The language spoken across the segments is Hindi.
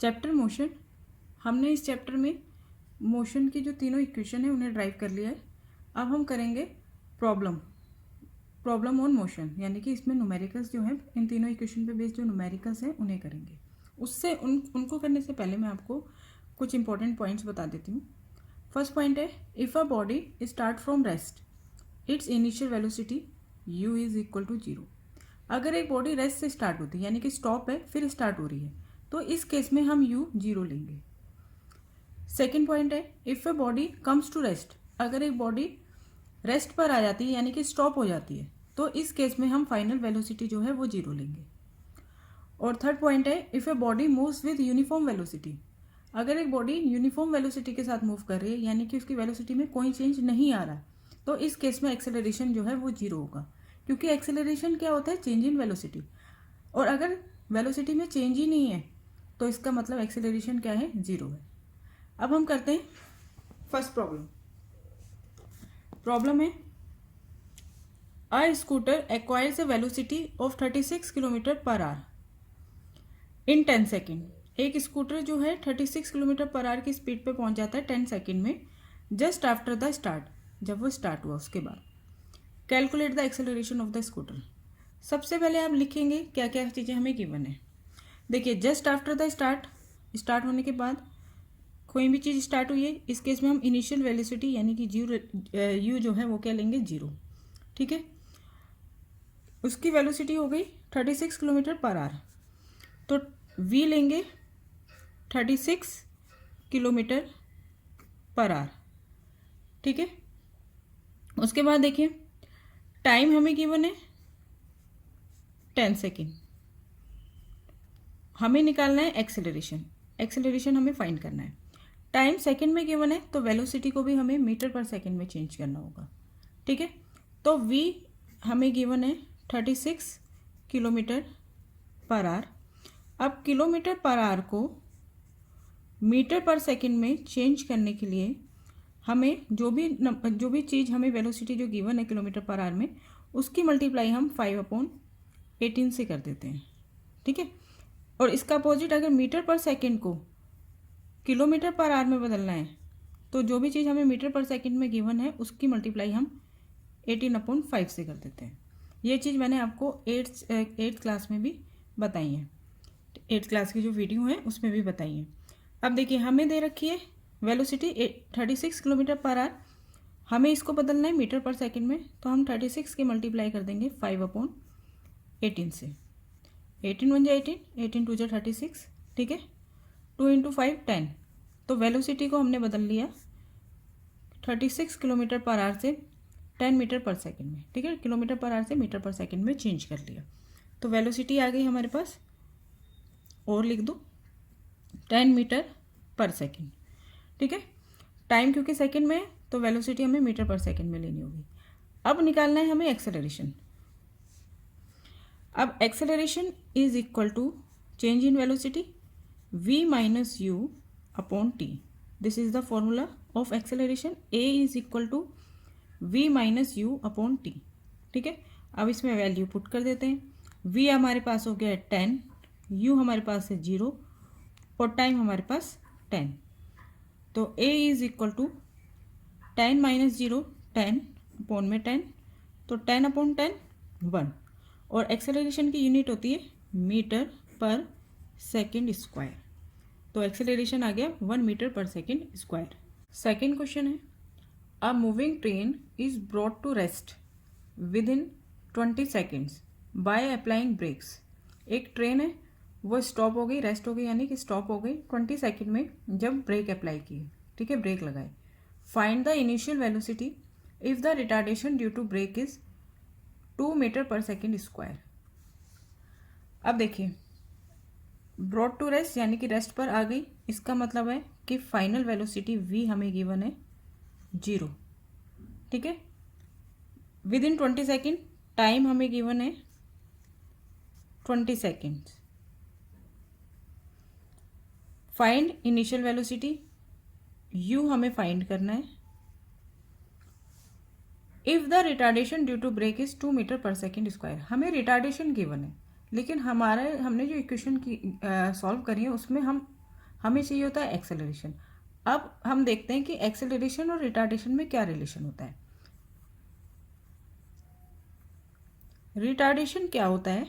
चैप्टर मोशन, हमने इस चैप्टर में मोशन की जो तीनों इक्वेशन है उन्हें ड्राइव कर लिया है। अब हम करेंगे प्रॉब्लम ऑन मोशन, यानी कि इसमें न्यूमेरिकल्स जो हैं, इन तीनों इक्वेशन पे बेस्ड जो न्यूमेरिकल्स हैं उन्हें करेंगे। उससे उनको करने से पहले मैं आपको कुछ इंपॉर्टेंट पॉइंट्स बता देती हूँ। फर्स्ट पॉइंट है, if a body start from rest its initial velocity u is equal to 0। अगर एक बॉडी रेस्ट से स्टार्ट होती है, यानी कि स्टॉप है फिर स्टार्ट हो रही है, तो इस केस में हम u 0 लेंगे। सेकेंड पॉइंट है, if a body comes to rest, अगर एक बॉडी रेस्ट पर आ जाती है यानी कि स्टॉप हो जाती है, तो इस केस में हम फाइनल वेलोसिटी जो है वो 0 लेंगे। और थर्ड पॉइंट है, if a body moves with uniform velocity, अगर एक बॉडी यूनिफॉर्म वेलोसिटी के साथ मूव कर रही है यानी कि उसकी वेलोसिटी में कोई चेंज नहीं आ रहा, तो इस केस में एक्सेलरेशन जो है वो 0 होगा, क्योंकि एक्सेलरेशन क्या होता है, चेंज इन वेलोसिटी। और अगर वेलोसिटी में चेंज ही नहीं है तो इसका मतलब एक्सेलरेशन क्या है, 0 है। अब हम करते हैं फर्स्ट प्रॉब्लम है, a scooter acquires a velocity of 36 kilometre per hour in 10 second. एक स्कूटर जो है 36 किलोमीटर पर आवर की स्पीड पे पहुंच जाता है 10 सेकेंड में, जस्ट आफ्टर द स्टार्ट, जब वो स्टार्ट हुआ उसके बाद। Calculate the acceleration of the scooter. सबसे पहले आप लिखेंगे क्या क्या चीज़ें हमें गिवन है। देखिए, जस्ट आफ्टर द स्टार्ट होने के बाद कोई भी चीज़ स्टार्ट हुई है, इस केस में हम इनिशियल वेलोसिटी यानी कि यू जो है वो क्या लेंगे, 0। ठीक है, उसकी वेलोसिटी हो गई 36 किलोमीटर पर आवर, तो वी लेंगे 36 किलोमीटर पर आवर। ठीक है, उसके बाद देखिए टाइम हमें गिवन है 10 सेकेंड, हमें निकालना है एक्सेलरेशन हमें फाइंड करना है। टाइम सेकंड में गिवन है तो वेलोसिटी को भी हमें मीटर पर सेकंड में चेंज करना होगा। ठीक है, तो v हमें गिवन है 36 किलोमीटर पर आवर। अब किलोमीटर पर आवर को मीटर पर सेकंड में चेंज करने के लिए हमें जो भी चीज़ हमें वेलोसिटी जो गिवन है किलोमीटर पर आवर में, उसकी मल्टीप्लाई हम 5/18 से कर देते हैं। ठीक है, और इसका अपोजिट अगर मीटर पर सेकंड को किलोमीटर पर आवर में बदलना है, तो जो भी चीज़ हमें मीटर पर सेकंड में गिवन है उसकी मल्टीप्लाई हम 18/5 से कर देते हैं। ये चीज़ मैंने आपको 8th क्लास में भी बताई है, 8th क्लास की जो वीडियो है उसमें भी बताई है। अब देखिए, हमें दे रखी है वेलोसिटी 36 किलोमीटर पर आवर, हमें इसको बदलना है मीटर पर सेकंड में, तो हम 36 की मल्टीप्लाई कर देंगे 5/18 से। 18 1 18, 18 2 36। ठीक है, 2 × 5 10, तो वेलोसिटी को हमने बदल लिया 36 किलोमीटर पर आवर से 10 मीटर पर सेकंड में। ठीक है, किलोमीटर पर आवर से मीटर पर सेकंड में चेंज कर लिया, तो वेलोसिटी आ गई हमारे पास, और लिख दो 10 मीटर पर सेकंड। ठीक है, टाइम क्योंकि सेकंड में है तो वेलोसिटी हमें मीटर पर सेकंड में लेनी होगी। अब निकालना है हमें एक्सेलरेशन। अब acceleration is equal to change in velocity v minus u upon t. This is the formula of acceleration. A is equal to v minus u upon t. ठीक है, अब इसमें वैल्यू पुट कर देते हैं। v हमारे पास हो गया है 10, u हमारे पास है 0 और टाइम हमारे पास 10, तो a is equal to 10 minus 0 10 upon में 10, तो 10/10 1, और एक्सेलरेशन की यूनिट होती है मीटर पर सेकेंड स्क्वायर, तो एक्सेलरेशन आ गया 1 metre per second square. Second question है, a moving train is brought to rest with in 20 seconds by applying brakes. एक ट्रेन है वो स्टॉप हो गई, रेस्ट हो गई यानी कि स्टॉप हो गई 20 सेकेंड में जब ब्रेक अप्लाई किए। ठीक है, ब्रेक लगाए। Find the initial velocity if the retardation due to brake is 2 metre per second square. अब देखिए, ब्रॉड टू रेस्ट यानी कि रेस्ट पर आ गई, इसका मतलब है कि फाइनल वेलोसिटी v हमें गिवन है 0। ठीक है, विद इन 20 सेकेंड, टाइम हमें गिवन है 20 सेकेंड। फाइंड इनिशियल वेलोसिटी, u हमें फाइंड करना है। If the retardation due to brake is 2 metre per second square, हमें रिटार्डेशन गिवन है, लेकिन हमने जो इक्वेशन की सॉल्व करी है उसमें हम हमें चाहिए होता है एक्सेलरेशन। अब हम देखते हैं कि एक्सेलरेशन और रिटार्डेशन में क्या रिलेशन होता है। रिटार्डेशन क्या होता है?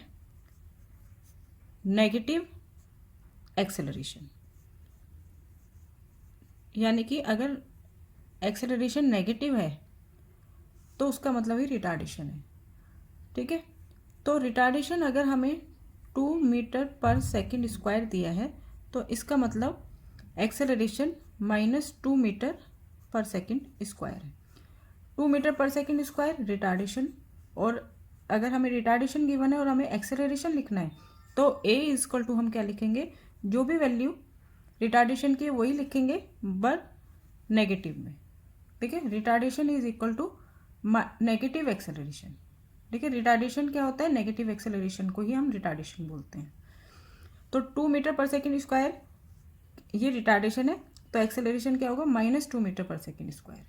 नेगेटिव एक्सेलरेशन, यानी कि अगर एक्सेलरेशन नेगेटिव है तो उसका मतलब ही रिटार्डेशन है। ठीक है, तो रिटार्डेशन अगर हमें 2 मीटर पर सेकंड स्क्वायर दिया है तो इसका मतलब acceleration -2 metre per second square है। 2 metre per second square retardation, और अगर हमें रिटार्डेशन गिवन है और हमें एक्सेलरेशन लिखना है तो a इक्वल टू हम क्या लिखेंगे, जो भी वैल्यू रिटार्डेशन की वही लिखेंगे पर नेगेटिव में। ठीक है, retardation is equal to negative acceleration. ठीक है, रिटार्डेशन क्या होता है? नेगेटिव एक्सेलरेशन को ही हम रिटार्डेशन बोलते हैं। तो 2 मीटर पर सेकेंड स्क्वायर ये रिटार्डेशन है, तो एक्सेलरेशन क्या होगा? -2 मीटर पर सेकेंड स्क्वायर।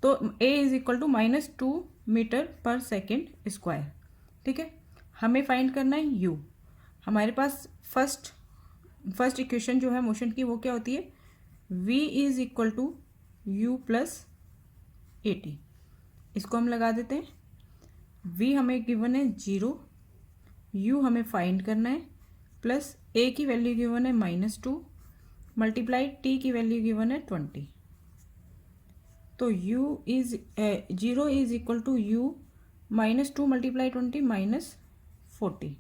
तो a is equal to -2 metre per second square. ठीक है, हमें फाइंड करना है u। हमारे पास फर्स्ट इक्वेशन जो है मोशन की वो क्या होती है? v is equal to u plus at। इसको हम लगा देते हैं। v हमें गिवन है 0, u हमें फाइंड करना है, प्लस a की वैल्यू गिवन है -2 मल्टीप्लाई t की वैल्यू गिवन है 20। तो u is 0 is equal to u -2 multiply 20 -40।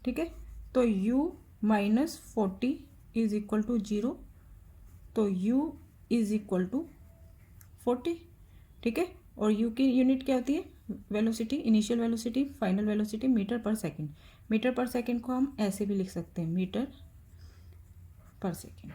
ठीक है, तो u -40 इज इक्वल टू 0, तो u इज इक्वल टू 40। ठीक है, और u की यूनिट क्या होती है? Velocity, initial velocity, final velocity metre per second. Metre per second को हम ऐसे भी लिख सकते हैं, मीटर पर सेकंड।